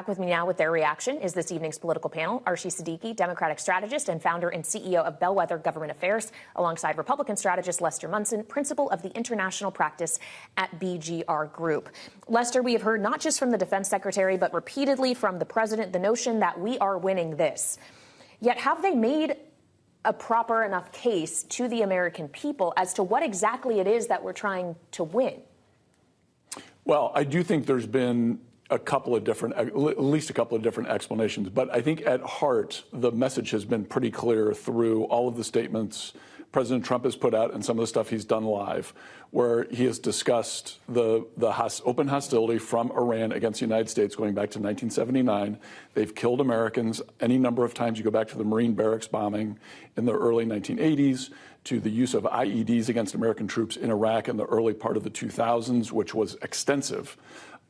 back with me now with their reaction is this evening's political panel. Arshi Siddiqui, Democratic strategist and founder and CEO of Bellwether Government Affairs, alongside Republican strategist Lester Munson, principal of the international practice at BGR Group. Lester, we have heard not just from the defense secretary, but repeatedly from the president, the notion that we are winning this. Yet have they made a proper enough case to the American people as to what exactly it is that we're trying to win? Well, I do think there's been at least a couple of different explanations. But I think at heart, the message has been pretty clear through all of the statements President Trump has put out and some of the stuff he's done live, where he has discussed the open hostility from Iran against the United States going back to 1979. They've killed Americans any number of times. You go back to the Marine barracks bombing in the early 1980s, to the use of IEDs against American troops in Iraq in the early part of the 2000s, which was extensive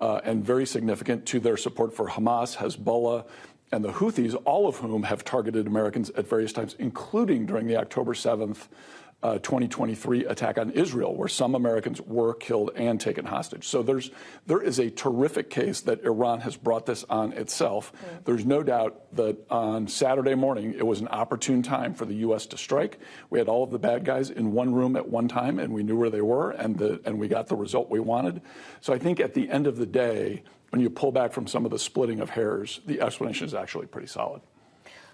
and very significant, to their support for Hamas, Hezbollah, and the Houthis, all of whom have targeted Americans at various times, including during the October 7th, 2023 attack on Israel, where some Americans were killed and taken hostage. So there is a terrific case that Iran has brought this on itself. There's no doubt that on Saturday morning, it was an opportune time for the U.S. to strike. We had all of the bad guys in one room at one time, and we knew where they were, and we got the result we wanted. So I think at the end of the day, when you pull back from some of the splitting of hairs, the explanation is actually pretty solid.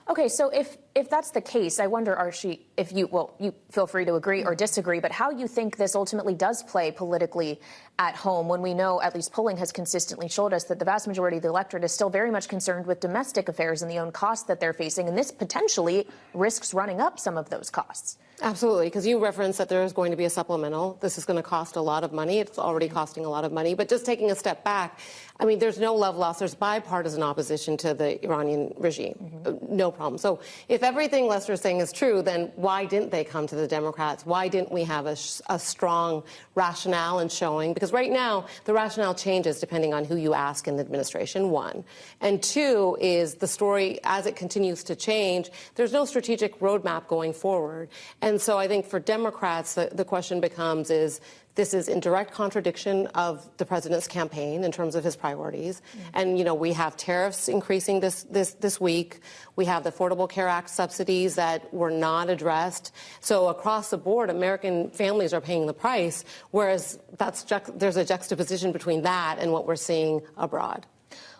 Okay, so if that's the case, I wonder, Arshi, if you feel free to agree or disagree, but how you think this ultimately does play politically at home, when we know, at least polling has consistently showed us, that the vast majority of the electorate is still very much concerned with domestic affairs and the own costs that they're facing, and this potentially risks running up some of those costs. Absolutely, because you referenced that there is going to be a supplemental. This is going to cost a lot of money. It's already costing a lot of money. But just taking a step back, I mean, there's no love lost. There's bipartisan opposition to the Iranian regime. No problem. So if everything Lester is saying is true, then why didn't they come to the Democrats? Why didn't we have a strong rationale and showing? Because right now, the rationale changes depending on who you ask in the administration, one. And two is the story, as it continues to change, there's no strategic roadmap going forward. And so I think for Democrats, the question becomes this is in direct contradiction of the president's campaign in terms of his priorities. And, you know, we have tariffs increasing this week. We have the Affordable Care Act subsidies that were not addressed. So across the board, American families are paying the price, whereas there's a juxtaposition between that and what we're seeing abroad.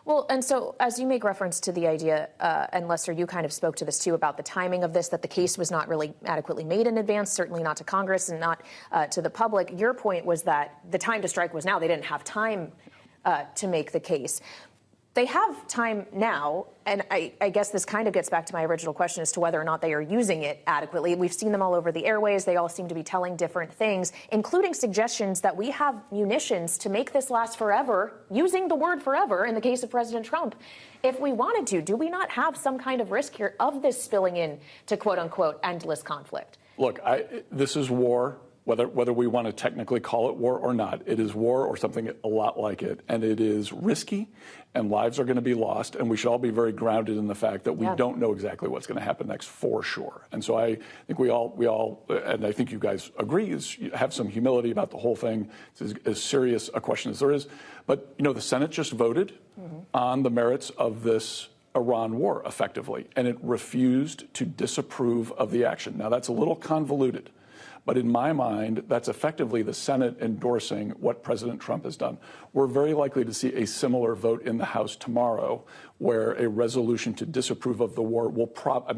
Well, and so as you make reference to the idea, and Lester, you kind of spoke to this too, about the timing of this, that the case was not really adequately made in advance, certainly not to Congress and not to the public. Your point was that the time to strike was now. They didn't have time to make the case. They have time now, and I guess this kind of gets back to my original question as to whether or not they are using it adequately. We've seen them all over the airways. They all seem to be telling different things, including suggestions that we have munitions to make this last forever, using the word forever in the case of President Trump. If we wanted to, do we not have some kind of risk here of this spilling in to, quote unquote, endless conflict? Look, this is war. Whether we want to technically call it war or not, it is war or something a lot like it. And it is risky, and lives are going to be lost. And we should all be very grounded in the fact that we don't know exactly what's going to happen next, for sure. And so I think we all, and I think you guys agree, is have some humility about the whole thing. It's as serious a question as there is. But, you know, the Senate just voted on the merits of this Iran war, effectively, and it refused to disapprove of the action. Now, that's a little convoluted. But in my mind, that's effectively the Senate endorsing what President Trump has done. We're very likely to see a similar vote in the House tomorrow, where a resolution to disapprove of the war will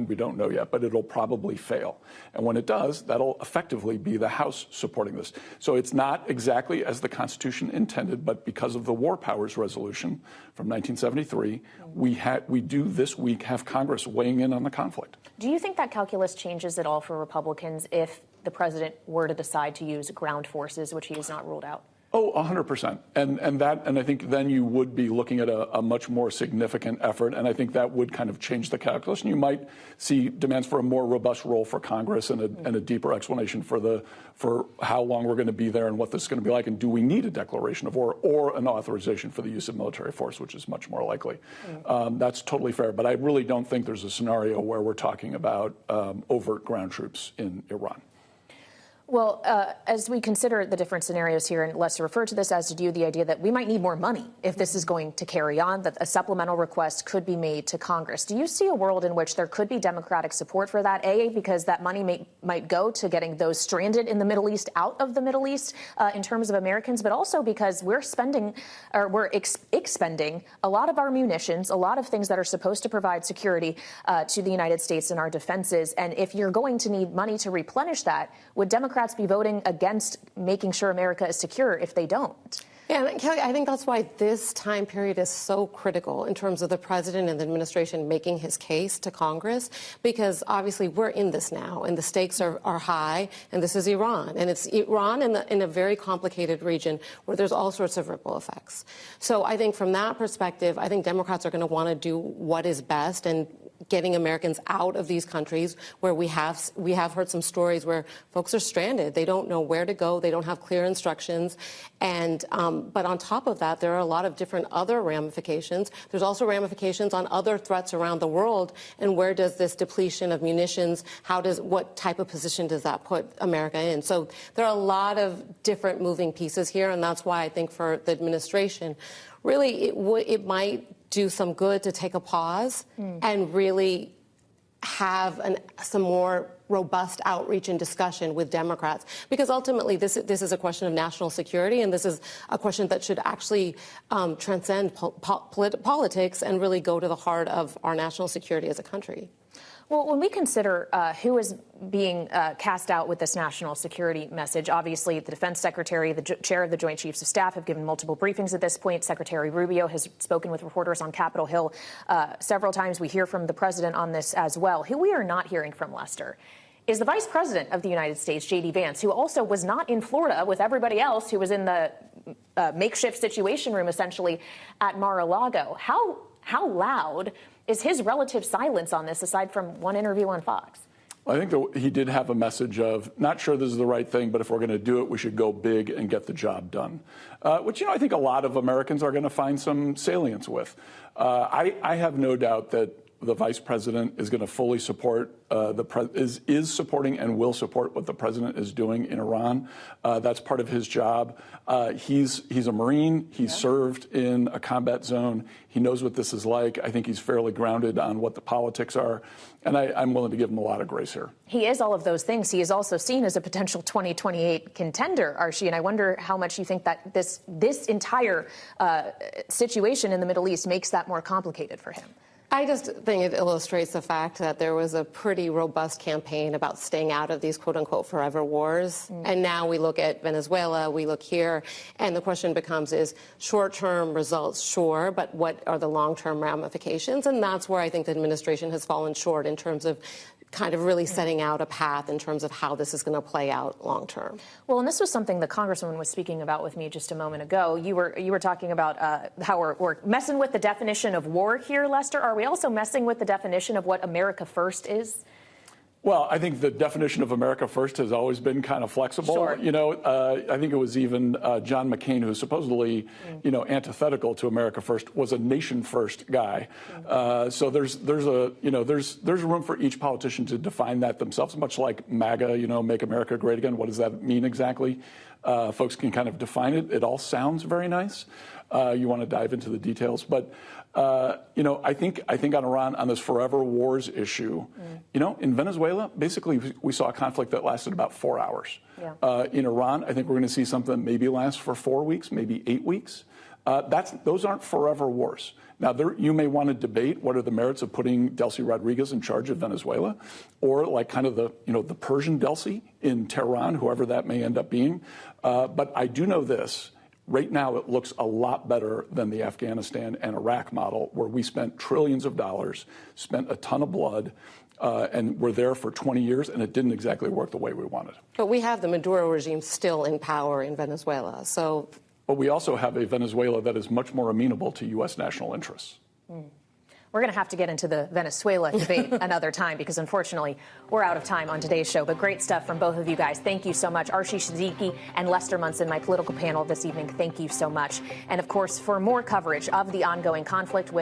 we don't know yet, but it'll probably fail. And when it does, that'll effectively be the House supporting this. So it's not exactly as the Constitution intended, but because of the War Powers Resolution from 1973, we do this week have Congress weighing in on the conflict. Do you think that calculus changes at all for Republicans if the president were to decide to use ground forces, which he has not ruled out? Oh, 100%. And I think then you would be looking at a much more significant effort, and I think that would kind of change the calculus. And you might see demands for a more robust role for Congress and a deeper explanation for how long we're going to be there and what this is going to be like, and do we need a declaration of war or an authorization for the use of military force, which is much more likely. That's totally fair, but I really don't think there's a scenario where we're talking about overt ground troops in Iran. Well, as we consider the different scenarios here, and Lester referred to this, as did you, the idea that we might need more money if this is going to carry on, that a supplemental request could be made to Congress. Do you see a world in which there could be Democratic support for that, A, because that money might go to getting those stranded in the Middle East out of the Middle East in terms of Americans, but also because we're expending a lot of our munitions, a lot of things that are supposed to provide security to the United States and our defenses. And if you're going to need money to replenish that, would Democrats be voting against making sure America is secure if they don't? Yeah, and Kelly, I think that's why this time period is so critical in terms of the president and the administration making his case to Congress, because obviously we're in this now, and the stakes are high, and this is Iran. And it's Iran in a very complicated region where there's all sorts of ripple effects. So I think from that perspective, I think Democrats are going to want to do what is best, and getting Americans out of these countries where we have heard some stories where folks are stranded. They don't know where to go. They don't have clear instructions. And but on top of that, there are a lot of different other ramifications. There's also ramifications on other threats around the world. And where does this depletion of munitions, what type of position does that put America in? So there are a lot of different moving pieces here. And that's why I think for the administration, really, it might do some good to take a pause and really have some more robust outreach and discussion with Democrats, because ultimately this is a question of national security, and this is a question that should actually transcend politics and really go to the heart of our national security as a country. Well, when we consider who is being cast out with this national security message, obviously the defense secretary, the chair of the Joint Chiefs of Staff have given multiple briefings at this point. Secretary Rubio has spoken with reporters on Capitol Hill several times. We hear from the president on this as well. Who we are not hearing from, Lester, is the Vice President of the United States, J.D. Vance, who also was not in Florida with everybody else who was in the makeshift Situation Room, essentially, at Mar-a-Lago. How loud is his relative silence on this, aside from one interview on Fox? I think that he did have a message of, not sure this is the right thing, but if we're going to do it, we should go big and get the job done, which, I think a lot of Americans are going to find some salience with. I have no doubt that the vice president is going to fully support, is supporting and will support what the president is doing in Iran. That's part of his job. He's a Marine. He's served in a combat zone. He knows what this is like. I think he's fairly grounded on what the politics are. And I'm willing to give him a lot of grace here. He is all of those things. He is also seen as a potential 2028 contender, Arshi. And I wonder how much you think that this entire situation in the Middle East makes that more complicated for him. I just think it illustrates the fact that there was a pretty robust campaign about staying out of these quote-unquote forever wars. And now we look at Venezuela, we look here, and the question becomes, is short-term results, sure, but what are the long-term ramifications? And that's where I think the administration has fallen short in terms of kind of really setting out a path in terms of how this is going to play out long term. Well, and this was something the Congresswoman was speaking about with me just a moment ago. You were talking about how we're messing with the definition of war here, Lester. Are we also messing with the definition of what America First is? Well, I think the definition of America First has always been kind of flexible. Sure. I think it was even John McCain, who's supposedly, antithetical to America First, was a nation first guy. So there's room for each politician to define that themselves, much like MAGA, Make America Great Again. What does that mean exactly? Folks can kind of define it. It all sounds very nice. You want to dive into the details, but I think on Iran, on this forever wars issue, in Venezuela, basically we saw a conflict that lasted about 4 hours. Yeah. In Iran, I think we're going to see something that maybe lasts for 4 weeks, maybe 8 weeks. Those aren't forever wars. Now, you may want to debate what are the merits of putting Delcy Rodriguez in charge of Venezuela, or like kind of the Persian Delcy in Tehran, whoever that may end up being. But I do know this. Right now, it looks a lot better than the Afghanistan and Iraq model, where we spent trillions of dollars, spent a ton of blood, and were there for 20 years, and it didn't exactly work the way we wanted. But we have the Maduro regime still in power in Venezuela, so... But we also have a Venezuela that is much more amenable to U.S. national interests. We're going to have to get into the Venezuela debate another time, because unfortunately we're out of time on today's show. But great stuff from both of you guys. Thank you so much. Arshi Siddiqui and Lester Munson, my political panel this evening. Thank you so much. And of course, for more coverage of the ongoing conflict with